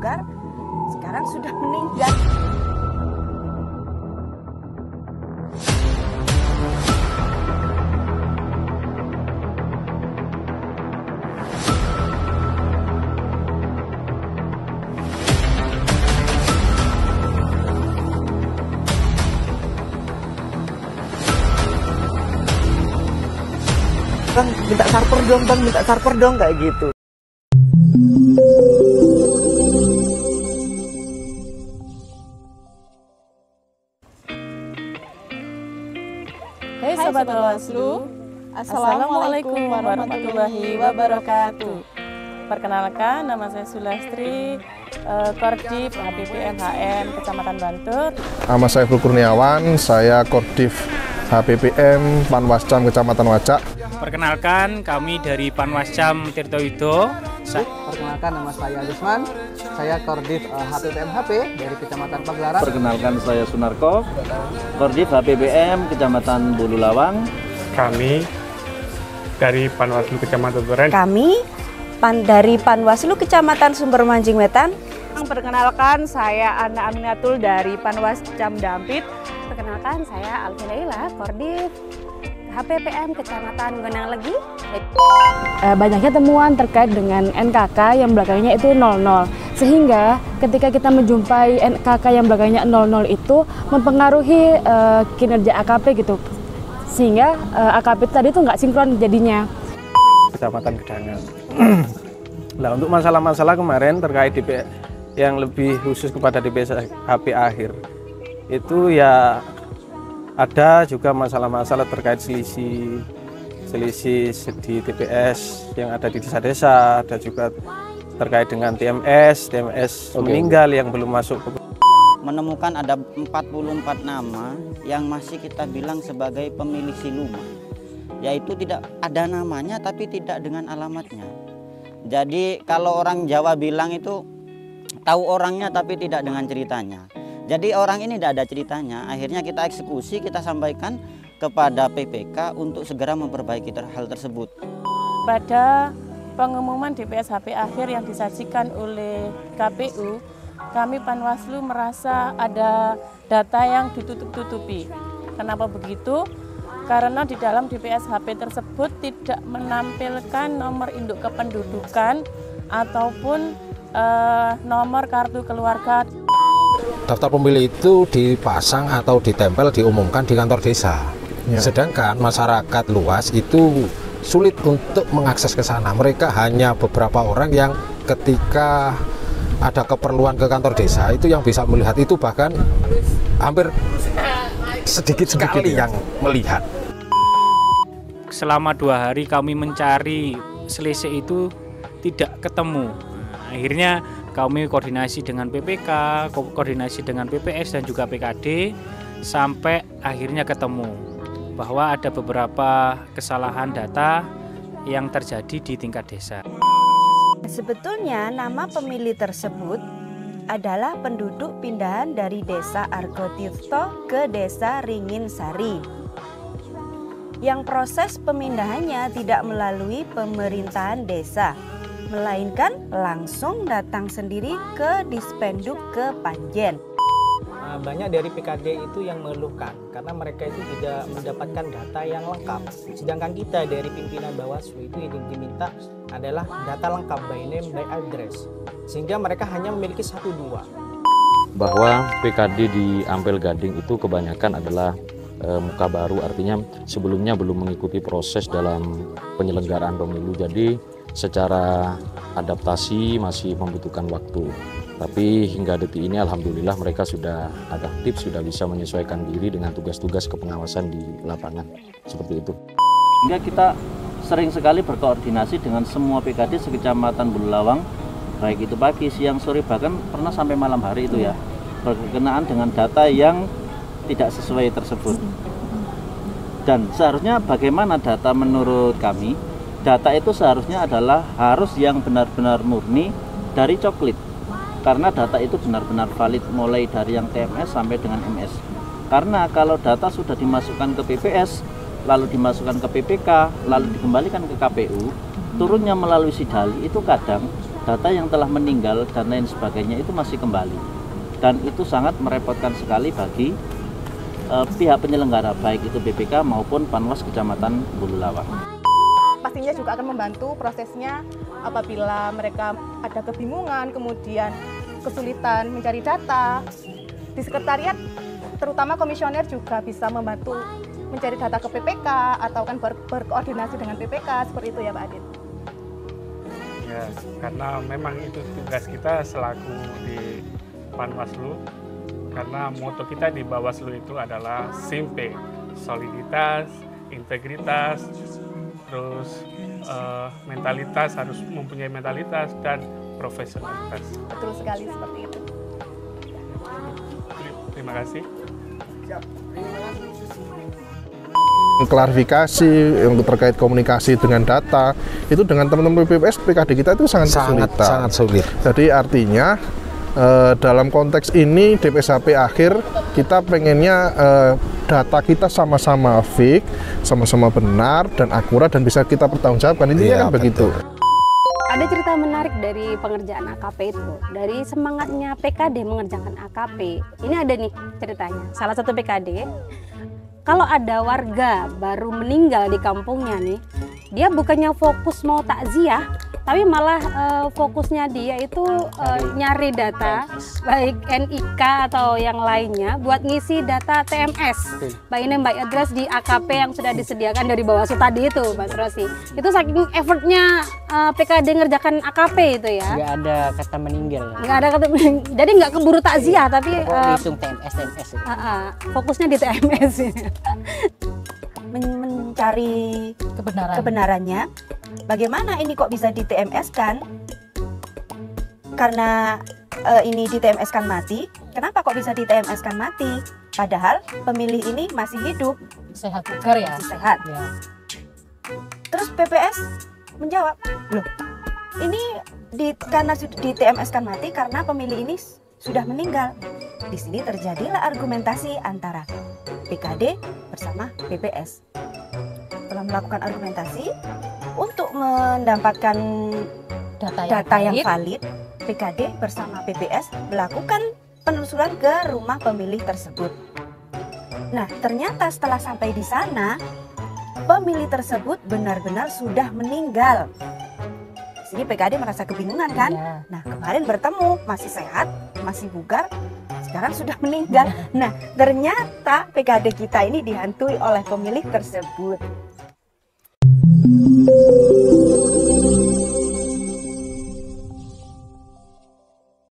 bugar, sekarang sudah meninggal. Bang, minta sarper dong, kayak gitu. Hai Sobat Bawaslu, Assalamualaikum warahmatullahi wabarakatuh. Perkenalkan, nama saya Sulastri, Kordif HPPM HM Kecamatan Bantul. Nama saya Fulkur Kurniawan, saya Kordif HPPM Panwascam Kecamatan Wajak. Perkenalkan, kami dari Panwascam Tirtowido. Perkenalkan, nama saya Alisman, saya Kordif HPPM HP dari Kecamatan Pagelaran. Perkenalkan, saya Sunarko, Kordif HPPM Kecamatan Bululawang. Kami dari Panwaslu Kecamatan Duren. Kami dari Panwaslu Kecamatan Sumber Manjing Wetan. Perkenalkan, saya Ana Aminatul dari Panwascam Dampit. Perkenalkan, saya Alfilaila, Kordif HPPM Kecamatan Gonang Legi. Banyaknya temuan terkait dengan NKK yang belakangnya itu 00. Sehingga ketika kita menjumpai NKK yang belakangnya 00 itu mempengaruhi kinerja AKP gitu. Sehingga AKP tadi itu nggak sinkron jadinya. Kecamatan Gedangan. Nah, untuk masalah-masalah kemarin terkait DP yang lebih khusus kepada DPS HP akhir itu ya ada juga masalah-masalah terkait selisih di TPS yang ada di desa-desa, ada juga terkait dengan TMS meninggal yang belum masuk ke. Menemukan ada 44 nama yang masih kita bilang sebagai pemilik siluma, yaitu tidak ada namanya tapi tidak dengan alamatnya. Jadi kalau orang Jawa bilang itu tahu orangnya tapi tidak dengan ceritanya. Jadi orang ini tidak ada ceritanya, akhirnya kita eksekusi, kita sampaikan kepada PPK untuk segera memperbaiki hal tersebut. Pada pengumuman DPS HP akhir yang disajikan oleh KPU, kami Panwaslu merasa ada data yang ditutup-tutupi. Kenapa begitu? Karena di dalam DPS HP tersebut tidak menampilkan nomor induk kependudukan ataupun nomor kartu keluarga. Daftar pemilih itu dipasang atau ditempel, diumumkan di kantor desa. Ya. Sedangkan masyarakat luas itu sulit untuk mengakses ke sana. Mereka hanya beberapa orang yang ketika ada keperluan ke kantor desa itu yang bisa melihat, itu bahkan hampir sedikit sekali yang melihat. Selama 2 hari kami mencari selisih itu tidak ketemu. Akhirnya kami koordinasi dengan PPK, koordinasi dengan PPS dan juga PKD sampai akhirnya ketemu bahwa ada beberapa kesalahan data yang terjadi di tingkat desa. Sebetulnya nama pemilih tersebut adalah penduduk pindahan dari desa Argotirto ke desa Ringinsari. Yang proses pemindahannya tidak melalui pemerintahan desa, melainkan langsung datang sendiri ke Dispenduk ke Panjen. Banyak dari PKD itu yang mengeluhkan karena mereka itu tidak mendapatkan data yang lengkap. Sedangkan kita dari pimpinan Bawaslu itu yang diminta adalah data lengkap by name by address, sehingga mereka hanya memiliki 1-2. Bahwa PKD di Ampel Gading itu kebanyakan adalah muka baru, artinya sebelumnya belum mengikuti proses dalam penyelenggaraan pemilu, jadi secara adaptasi masih membutuhkan waktu. Tapi hingga detik ini alhamdulillah mereka sudah adaptif, sudah bisa menyesuaikan diri dengan tugas-tugas kepengawasan di lapangan, seperti itu. Hingga kita sering sekali berkoordinasi dengan semua PKD sekecamatan Bululawang, baik itu pagi, siang, sore, bahkan pernah sampai malam hari itu ya, berkenaan dengan data yang tidak sesuai tersebut. Dan seharusnya bagaimana data menurut kami, data itu seharusnya adalah harus yang benar-benar murni dari coklit. Karena data itu benar-benar valid mulai dari yang TMS sampai dengan MS. Karena kalau data sudah dimasukkan ke PPS, lalu dimasukkan ke PPK, lalu dikembalikan ke KPU, turunnya melalui Sidali itu kadang data yang telah meninggal dan lain sebagainya itu masih kembali, dan itu sangat merepotkan sekali bagi pihak penyelenggara, baik itu BPK maupun Panwas Kecamatan Bululawang. Pastinya juga akan membantu prosesnya apabila mereka ada kebingungan, kemudian kesulitan mencari data. Di sekretariat, terutama komisioner juga bisa membantu mencari data ke PPK atau kan berkoordinasi dengan PPK, seperti itu ya Pak Adit. Ya, karena memang itu tugas kita selaku di Panwaslu, karena moto kita di Bawaslu itu adalah SIMPE, soliditas, integritas, terus mentalitas, harus mempunyai mentalitas dan profesionalitas. Betul sekali, seperti itu. Terima kasih. Klarifikasi yang terkait komunikasi dengan data itu dengan teman-teman PPS PKD kita itu sangat sulit. Jadi artinya dalam konteks ini DPSHP akhir kita pengennya data kita sama-sama fix, sama-sama benar dan akurat dan bisa kita pertanggungjawabkan. Intinya kan begitu. Ada cerita menarik dari pengerjaan AKP itu, dari semangatnya PKD mengerjakan AKP. Ini ada nih ceritanya, salah satu PKD, kalau ada warga baru meninggal di kampungnya nih, dia bukannya fokus mau takziah, tapi malah fokusnya dia itu nyari data, baik NIK atau yang lainnya, buat ngisi data TMS, by name by address di AKP yang sudah disediakan dari Bawaslu tadi itu, Mas Rosi. Itu saking effortnya PKD ngerjakan AKP itu ya. Nggak ada kata meninggal. Nggak ada kata meninggal. Jadi nggak keburu takziah, tapi hitung TMS itu. Fokusnya di TMS. Mencari kebenarannya. Bagaimana ini kok bisa di TMS kan? Karena ini di TMS kan mati. Kenapa kok bisa di TMS kan mati? Padahal pemilih ini masih hidup, sehat bugar ya, masih sehat. Ya. Terus PPS menjawab, loh, ini karena di TMS kan mati karena pemilih ini sudah meninggal. Di sini terjadilah argumentasi antara PKD bersama PPS. Setelah melakukan argumentasi untuk mendapatkan data yang valid, PKD bersama PPS melakukan penelusuran ke rumah pemilih tersebut. Nah, ternyata setelah sampai di sana, pemilih tersebut benar-benar sudah meninggal. Di sini PKD merasa kebingungan kan? Nah, kemarin bertemu masih sehat, masih bugar, sekarang sudah meninggal. Nah, ternyata PKD kita ini dihantui oleh pemilih tersebut.